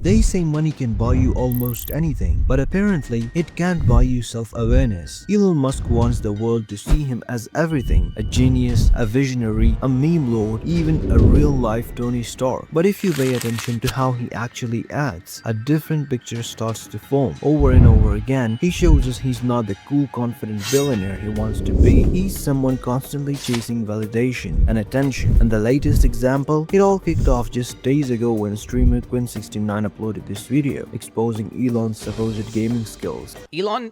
They say money can buy you almost anything, but apparently it can't buy you self-awareness. Elon Musk wants the world to see him as everything, a genius, a visionary, a meme lord, even a real-life Tony Stark. But if you pay attention to how he actually acts, a different picture starts to form. Over and over again, he shows us he's not the cool, confident billionaire he wants to be. He's someone constantly chasing validation and attention. And the latest example, it all kicked off just days ago when streamer Quinn69 uploaded this video exposing Elon's supposed gaming skills. Elon,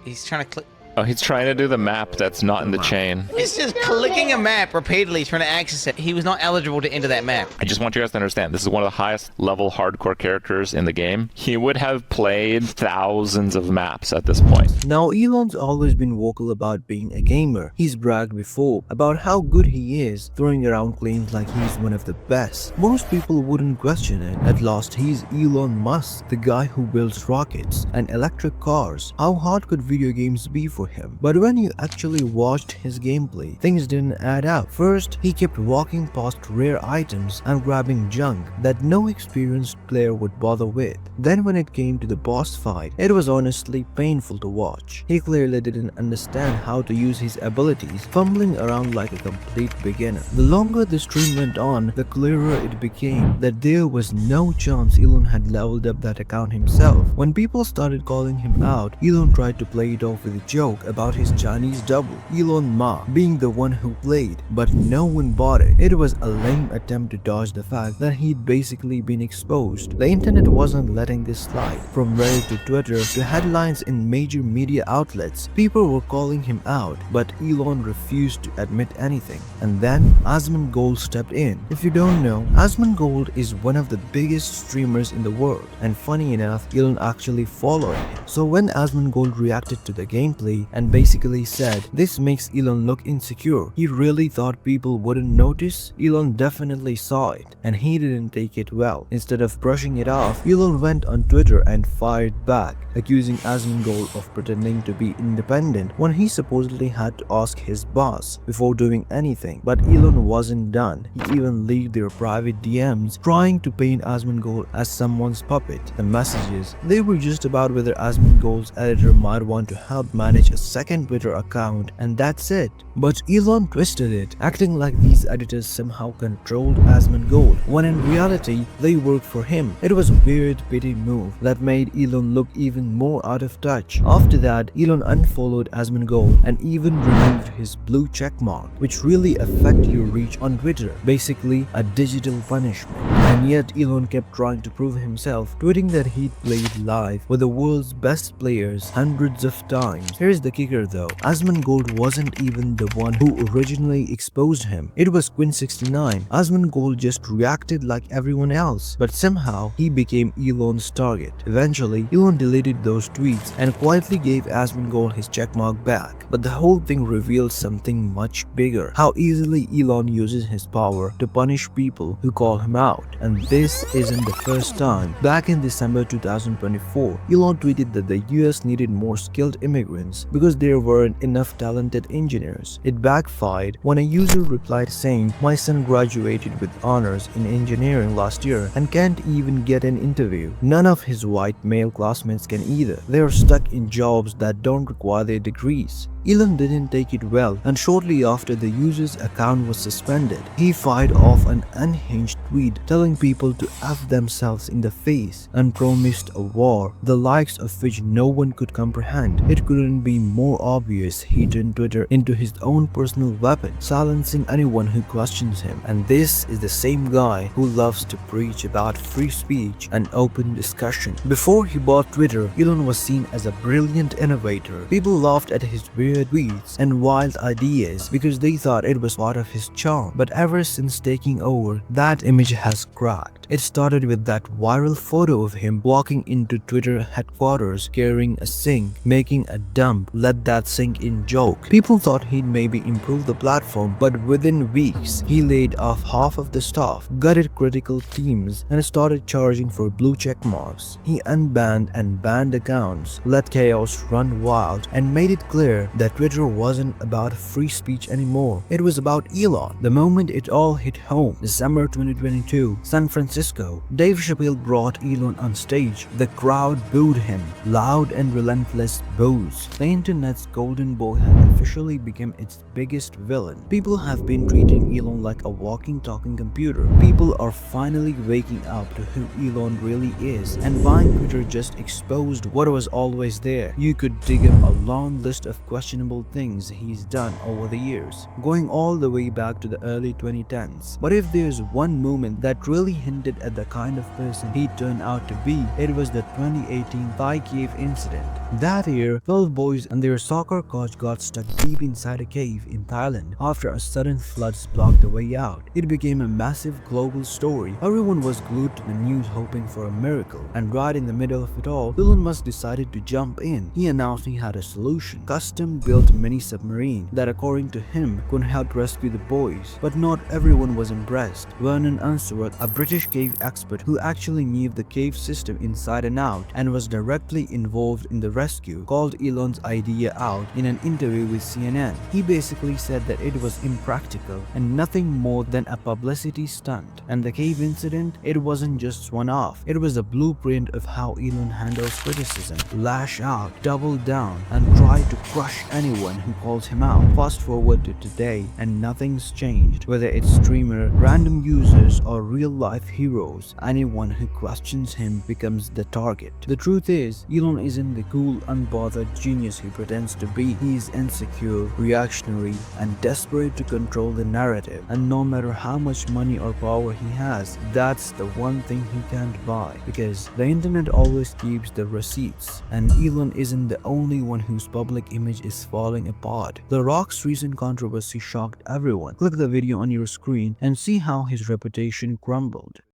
he's trying to click. Oh, he's trying to do the map that's not in the chain. He's just clicking a map repeatedly, trying to access it. He was not eligible to enter that map. I just want you guys to understand, this is one of the highest level hardcore characters in the game. He would have played thousands of maps at this point. Now, Elon's always been vocal about being a gamer. He's bragged before about how good he is, throwing around claims like he's one of the best. Most people wouldn't question it. At last, he's Elon Musk, the guy who builds rockets and electric cars. How hard could video games be for him? But when you actually watched his gameplay, things didn't add up. First, he kept walking past rare items and grabbing junk that no experienced player would bother with. Then when it came to the boss fight, it was honestly painful to watch. He clearly didn't understand how to use his abilities, fumbling around like a complete beginner. The longer the stream went on, the clearer it became that there was no chance Elon had leveled up that account himself. When people started calling him out, Elon tried to play it off with a joke about his Chinese double, elonmusk, being the one who played, but no one bought it. It was a lame attempt to dodge the fact that he'd basically been exposed. The internet wasn't letting this slide. From Reddit to Twitter to headlines in major media outlets, people were calling him out, but Elon refused to admit anything. And then Asmongold stepped in. If you don't know, Asmongold is one of the biggest streamers in the world, and funny enough, Elon actually followed him. So when Asmongold reacted to the gameplay and basically said this makes Elon look insecure, he really thought people wouldn't notice? Elon definitely saw it, and he didn't take it well. Instead of brushing it off, Elon went on Twitter and fired back, accusing Asmongold of pretending to be independent when he supposedly had to ask his boss before doing anything. But Elon wasn't done. He even leaked their private DMs, trying to paint Asmongold as someone's puppet. The messages, they were just about whether Asmongold's editor might want to help manage a second Twitter account, and that's it. But Elon twisted it, acting like these editors somehow controlled Asmongold, when in reality, they worked for him. It was a weird, petty move that made Elon look even more out of touch. After that, Elon unfollowed Asmongold and even removed his blue checkmark, which really affect your reach on Twitter, basically a digital punishment. And yet Elon kept trying to prove himself, tweeting that he'd played live with the world's best players hundreds of times. Here's the kicker though, Asmongold wasn't even the one who originally exposed him. It was Quinn69. Asmongold just reacted like everyone else, but somehow he became Elon's target. Eventually, Elon deleted those tweets and quietly gave Asmongold his checkmark back. But the whole thing revealed something much bigger, how easily Elon uses his power to punish people who call him out. And this isn't the first time. Back in December 2024, Elon tweeted that the US needed more skilled immigrants because there weren't enough talented engineers. It backfired when a user replied saying, "My son graduated with honors in engineering last year and can't even get an interview. None of his white male classmates can either. They are stuck in jobs that don't require their degrees." Elon didn't take it well, and shortly after the user's account was suspended, he fired off an unhinged tweet telling people to F themselves in the face and promised a war, the likes of which no one could comprehend. It couldn't be more obvious he turned Twitter into his own personal weapon, silencing anyone who questions him. And this is the same guy who loves to preach about free speech and open discussion. Before he bought Twitter, Elon was seen as a brilliant innovator. People laughed at his weird tweets and wild ideas because they thought it was part of his charm. But ever since taking over, that image has cracked. It started with that viral photo of him walking into Twitter headquarters carrying a sink, making a dump, let that sink in joke. People thought he'd maybe improve the platform, but within weeks, he laid off half of the staff, gutted critical teams, and started charging for blue check marks. He unbanned and banned accounts, let chaos run wild, and made it clear that Twitter wasn't about free speech anymore. It was about Elon. The moment it all hit home, December 2022, San Francisco Francisco. Dave Chappelle brought Elon on stage. The crowd booed him. Loud and relentless boos. The internet's golden boy had officially become its biggest villain. People have been treating Elon like a walking, talking computer. People are finally waking up to who Elon really is, and buying Twitter just exposed what was always there. You could dig up a long list of questionable things he's done over the years, going all the way back to the early 2010s. But if there's one moment that really hinted at the kind of person he turned out to be, it was the 2018 Thai cave incident. That year, 12 boys and their soccer coach got stuck deep inside a cave in Thailand after a sudden floods blocked the way out. It became a massive global story. Everyone was glued to the news hoping for a miracle, and right in the middle of it all, Elon Musk decided to jump in. He announced he had a solution: custom-built mini submarine that, according to him, could help rescue the boys. But not everyone was impressed. Vernon Unsworth, a British cave expert who actually knew the cave system inside and out and was directly involved in the rescue, called Elon's idea out in an interview with CNN. He basically said that it was impractical and nothing more than a publicity stunt. And the cave incident, it wasn't just one-off. It was a blueprint of how Elon handles criticism: lash out, double down, and try to crush anyone who calls him out. Fast forward to today, and nothing's changed. Whether it's streamer, random users, or real-life heroes, anyone who questions him becomes the target. The truth is, Elon isn't the cool, unbothered genius he pretends to be. He is insecure, reactionary, and desperate to control the narrative. And no matter how much money or power he has, that's the one thing he can't buy, because the internet always keeps the receipts, and Elon isn't the only one whose public image is falling apart. The Rock's recent controversy shocked everyone. Click the video on your screen and see how his reputation crumbled.